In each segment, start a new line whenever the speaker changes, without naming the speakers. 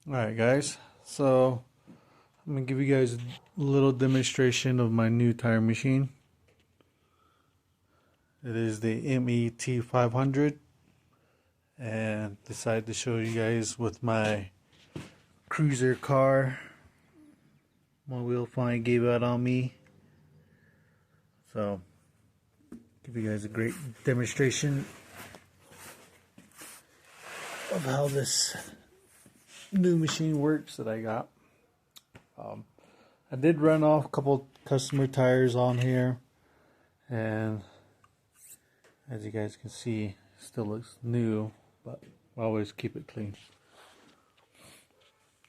Alright guys, so I'm going to give you guys a little demonstration of my new tire machine. It is the ME-T500 and decided to show you guys with my cruiser car. My wheel finally gave out on me, so give you guys a great demonstration of how this new machine works that I got. I did run off a couple customer tires on here, and as you guys can see, it still looks new, but I always keep it clean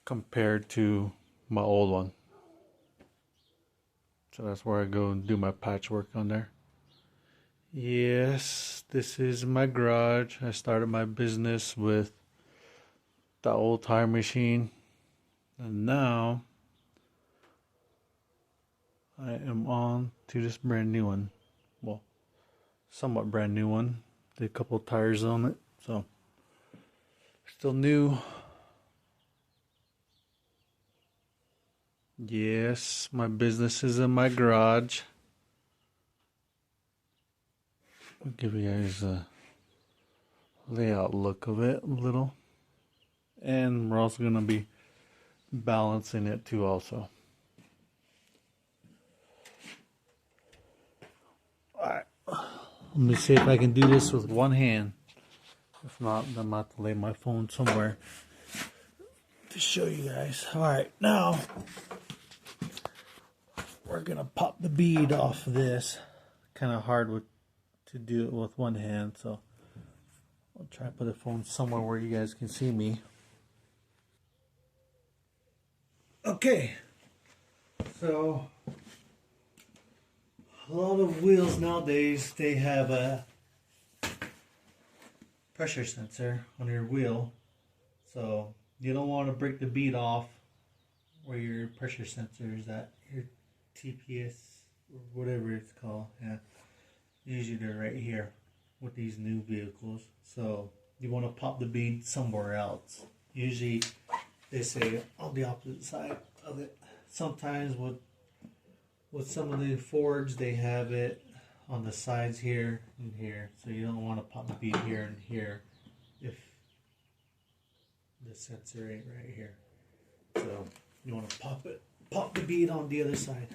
compared to my old one. So that's where I go and do my patchwork on there. Yes, this is my garage. I started my business with the old tire machine, and now I am on to this brand new one. Well, somewhat brand new one. Did a couple of tires on it, so still new. Yes, my business is in my garage. I'll give you guys a layout look of it a little. And we're also going to be balancing it too also. Alright, let me see if I can do this with one hand. If not, then I'm going to have to lay my phone somewhere to show you guys. Alright, now we're going to pop the bead off of this. Kind of hard to do it with one hand, so I'll try to put the phone somewhere where you guys can see me. Okay, so a lot of wheels nowadays, they have a pressure sensor on your wheel, so you don't want to break the bead off where your pressure sensor is at, your TPS or whatever it's called. Yeah, usually they're right here with these new vehicles, so you want to pop the bead somewhere else. Usually they say on the opposite side of it. Sometimes with some of the Fords, they have it on the sides here and here, so you don't want to pop the bead here and here if the sensor ain't right here. So you want to pop the bead on the other side.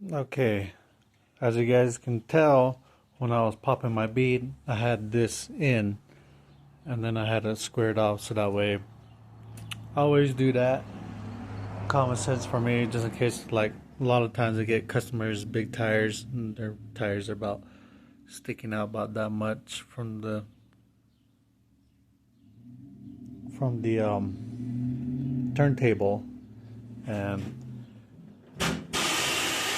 Okay, as you guys can tell, when I was popping my bead, I had this in, and then I had it squared off, so that way I always do that. Common sense for me, just in case, like a lot of times I get customers big tires, and their tires are about sticking out about that much from the turntable, and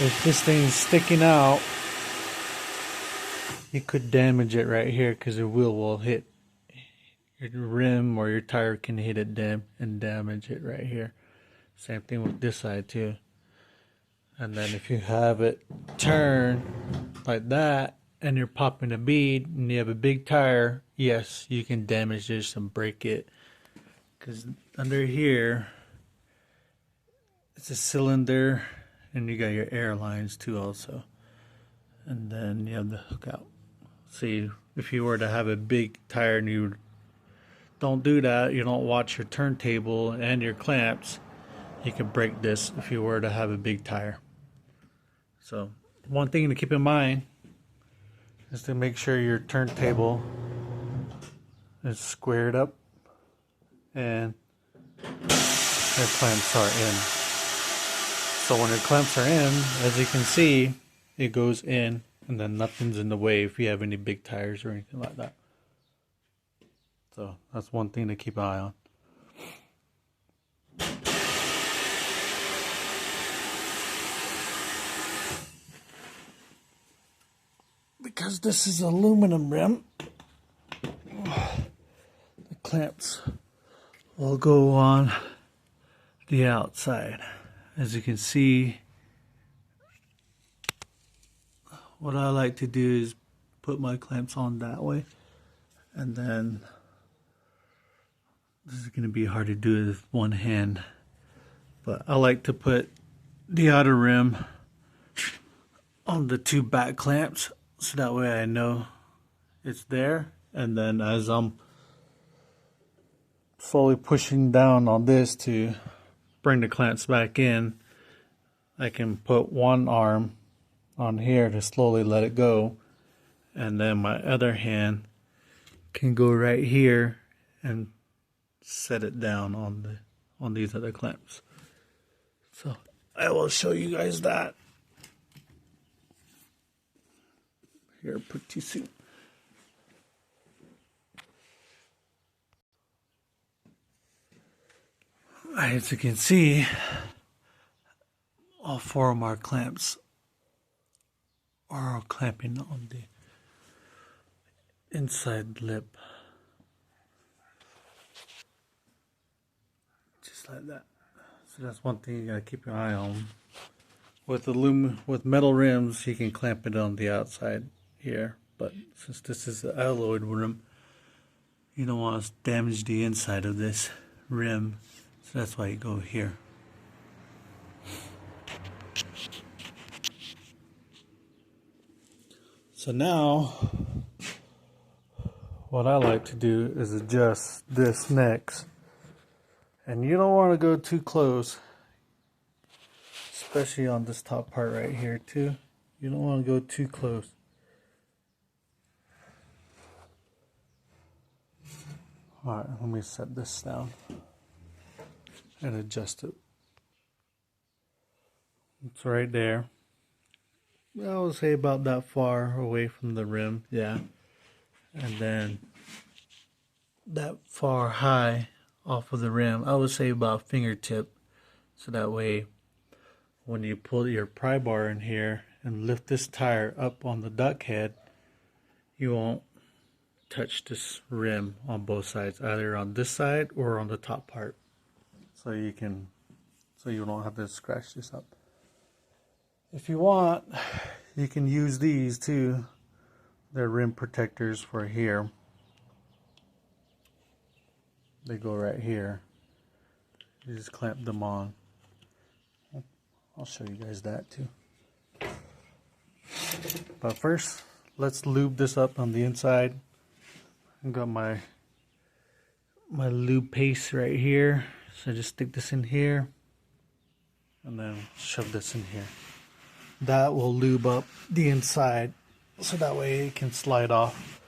if this thing's sticking out, you could damage it right here because your wheel will hit your rim, or your tire can hit it and damage it right here. Same thing with this side too. And then if you have it turn like that, and you're popping a bead and you have a big tire, yes, you can damage this and break it. Because under here, it's a cylinder, and you got your air lines too also. And then you have the hook out. See, if you were to have a big tire and you don't do that, you don't watch your turntable and your clamps, you can break this if you were to have a big tire. So one thing to keep in mind is to make sure your turntable is squared up and your clamps are in. So when your clamps are in, as you can see, it goes in and then nothing's in the way if you have any big tires or anything like that. So that's one thing to keep an eye on. Because this is aluminum rim, the clamps will go on the outside. As you can see, what I like to do is put my clamps on that way, and then this is going to be hard to do with one hand, but I like to put the outer rim on the two back clamps so that way I know it's there, and then as I'm slowly pushing down on this to bring the clamps back in, I can put one arm on here to slowly let it go, and then my other hand can go right here and set it down on these other clamps. So I will show you guys that here pretty soon. As you can see, all four of my clamps are clamping on the inside lip. Just like that. So that's one thing you gotta keep your eye on. With metal rims, you can clamp it on the outside here, but since this is an alloyed rim, you don't want to damage the inside of this rim, so that's why you go here. So now, what I like to do is adjust this next, and you don't want to go too close, especially on this top part right here too. You don't want to go too close. Alright, let me set this down and adjust it. It's right there. I would say about that far away from the rim, yeah. And then that far high off of the rim, I would say about fingertip. So that way, when you pull your pry bar in here and lift this tire up on the duck head, you won't touch this rim on both sides, either on this side or on the top part. So you don't have to scratch this up. If you want, you can use these too. They're rim protectors for here. They go right here. You just clamp them on. I'll show you guys that too. But first, let's lube this up on the inside. I've got my lube paste right here. So just stick this in here and then shove this in here. That will lube up the inside so that way it can slide off.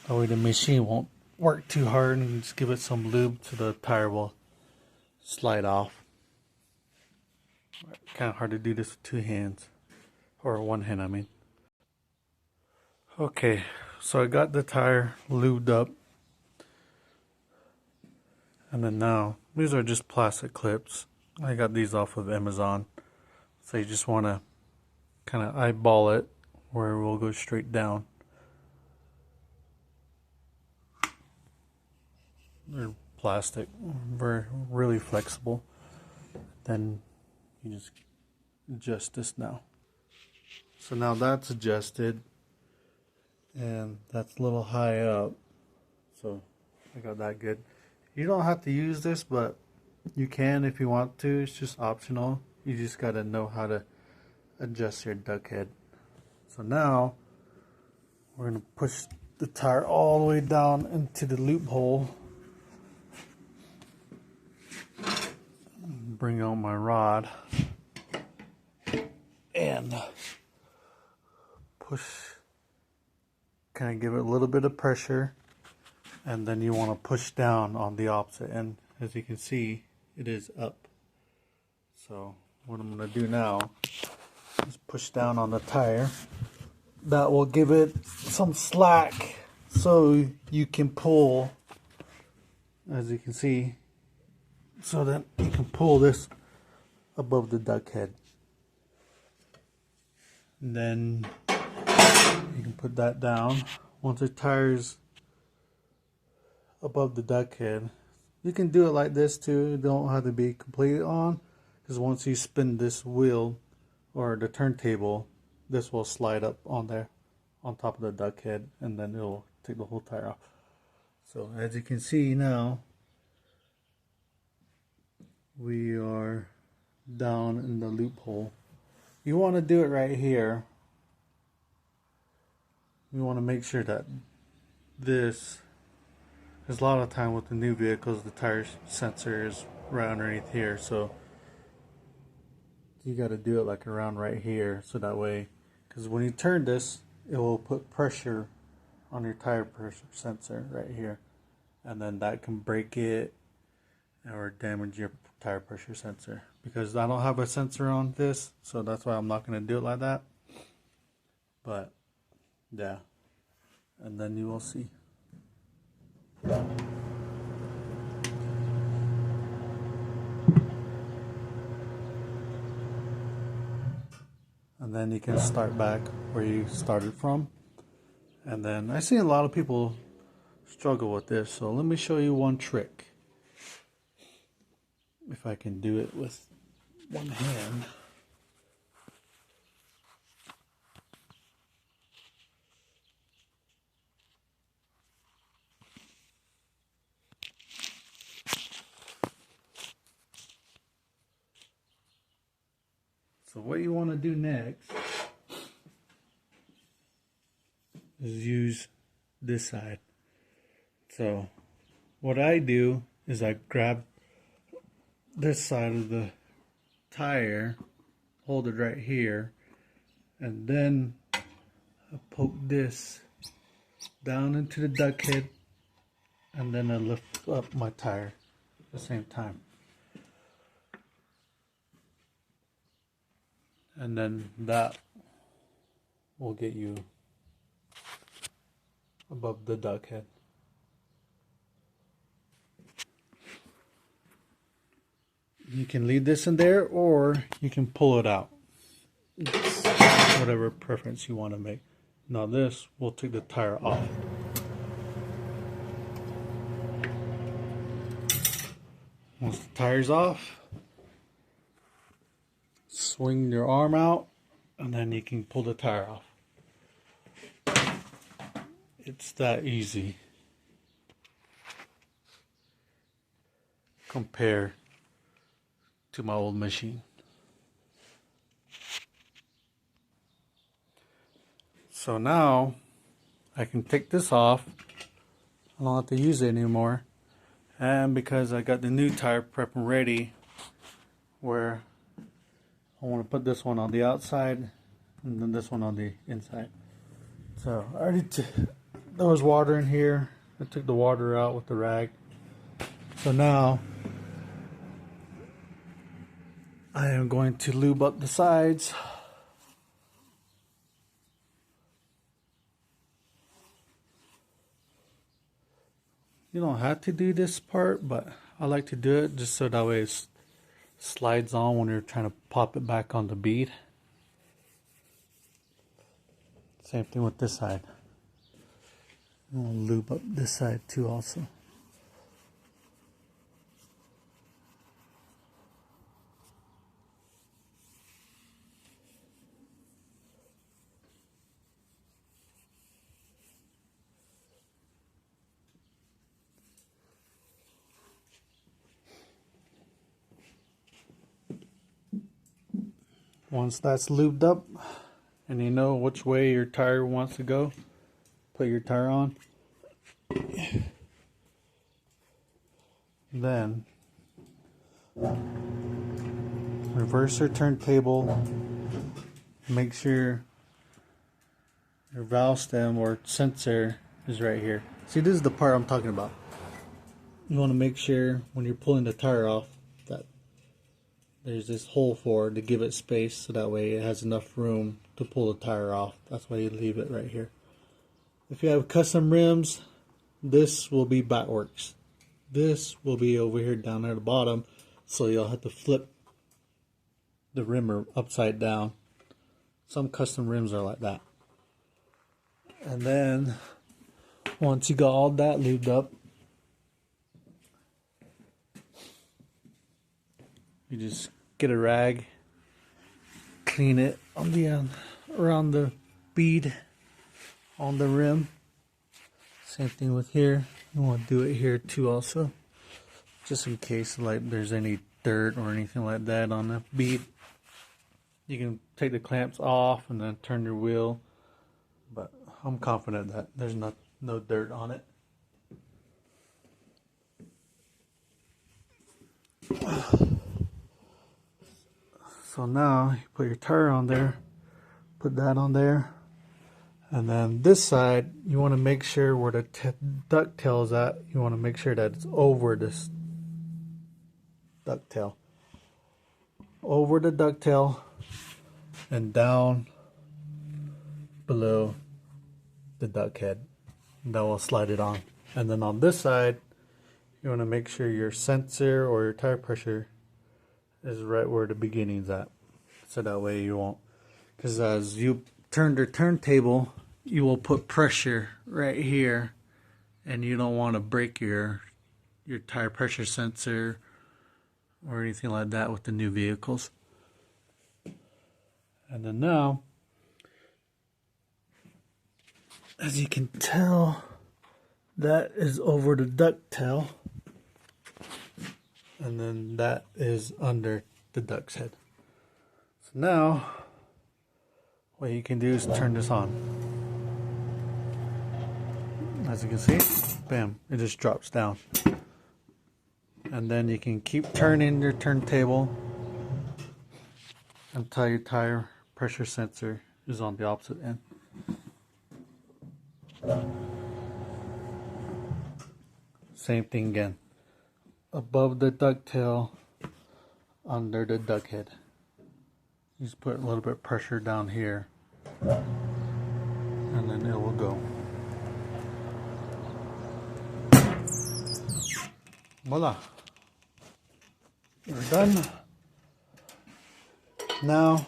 That way the machine won't work too hard, and just give it some lube so the tire will slide off. Kind of hard to do this with two hands, or one hand I mean. Okay, so I got the tire lubed up, and then now these are just plastic clips. I got these off of Amazon, so you just want to kind of eyeball it where it will go straight down. They're plastic, really flexible. Then you just adjust this now. So now that's adjusted, and that's a little high up, so I got that good. You don't have to use this, but you can if you want to. It's just optional. You just got to know how to adjust your duck head. So now we're going to push the tire all the way down into the loophole. Bring out my rod and push, kind of give it a little bit of pressure, and then you want to push down on the opposite end. As you can see, it is up. So what I'm going to do now is push down on the tire. That will give it some slack so you can pull, as you can see, so that you can pull this above the duck head. And then you can put that down. Once the tire's above the duck head, you can do it like this too. You don't have to be completely on, because once you spin this wheel or the turntable, this will slide up on there on top of the duck head, and then it'll take the whole tire off. So as you can see now, we are down in the loophole. You want to do it right here. You want to make sure that this, there's a lot of time with the new vehicles, the tire sensor is right underneath here, so you got to do it like around right here, so that way, because when you turn this, it will put pressure on your tire pressure sensor right here, and then that can break it or damage your tire pressure sensor. Because I don't have a sensor on this, so that's why I'm not going to do it like that. But yeah, and then you will see. And then you can start back where you started from. And then I see a lot of people struggle with this, so let me show you one trick. If I can do it with one hand. So what you want to do next is use this side. So what I do is I grab this side of the tire, hold it right here, and then I poke this down into the duck head, and then I lift up my tire at the same time. And then that will get you above the duck head. You can leave this in there, or you can pull it out. It's whatever preference you want to make. Now this will take the tire off. Once the tire's off, swing your arm out, and then you can pull the tire off. It's that easy compared to my old machine. So now I can take this off. I don't have to use it anymore. And because I got the new tire prep and ready, where I want to put this one on the outside and then this one on the inside. So I already there was water in here. I took the water out with the rag. So now I am going to lube up the sides. You don't have to do this part, but I like to do it just so that way it slides on when you're trying to pop it back on the bead. Same thing with this side. I'm going to lube up this side too also. Once that's lubed up and you know which way your tire wants to go, put your tire on. Then reverse your turntable. Make sure your valve stem or sensor is right here. See, this is the part I'm talking about. You want to make sure when you're pulling the tire off that there's this hole for it to give it space, so that way it has enough room to pull the tire off. That's why you leave it right here. If you have custom rims, this will be backwards. This will be over here down at the bottom, so you'll have to flip the rim upside down. Some custom rims are like that. And then once you got all that lubed up, you just get a rag, clean it on the around the bead on the rim. Same thing with here. You want to do it here too also, just in case like there's any dirt or anything like that on the bead. You can take the clamps off and then turn your wheel, but I'm confident that there's no dirt on it. So now you put your tire on there, put that on there, and then this side you want to make sure where the ducktail is at. You want to make sure that it's over this ducktail, over the ducktail, and down below the duck head. That will slide it on. And then on this side, you want to make sure your sensor or your tire pressure is right where the beginning's at, so that way you won't, because as you turn the turntable, you will put pressure right here, and you don't want to break your tire pressure sensor or anything like that with the new vehicles. And then now, as you can tell, that is over the ducktail, and then that is under the duck's head. So now, what you can do is turn this on. As you can see, bam, it just drops down. And then you can keep turning your turntable until your tire pressure sensor is on the opposite end. Same thing again. Above the ducktail, under the duck head. You just put a little bit of pressure down here, and then it will go. Voila. We're done. Now,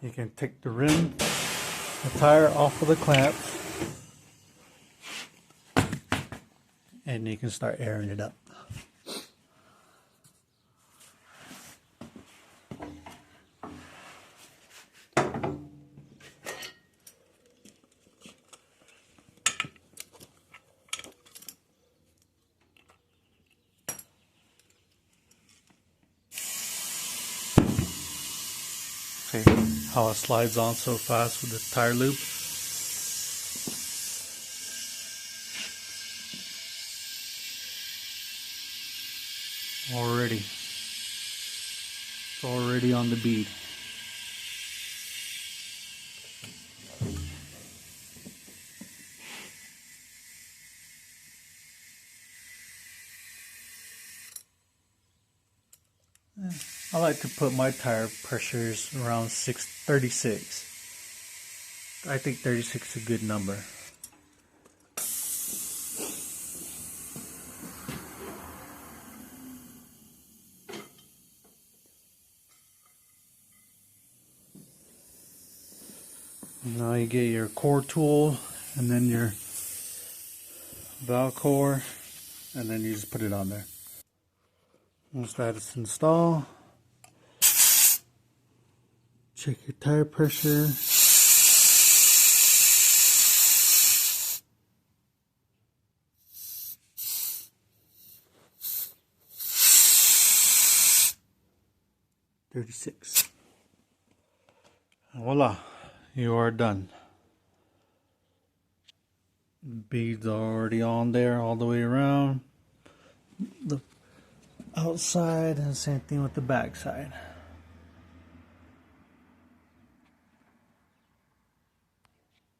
you can take the rim, the tire off of the clamps, and you can start airing it up. See how it slides on so fast with the tire loop? It's already on the bead. I like to put my tire pressures around 36. I think 36 is a good number. Now you get your core tool and then your valve core, and then you just put it on there. Once that's installed, check your tire pressure. 36. Voila, you are done. Beads already on there all the way around the outside, and same thing with the back side.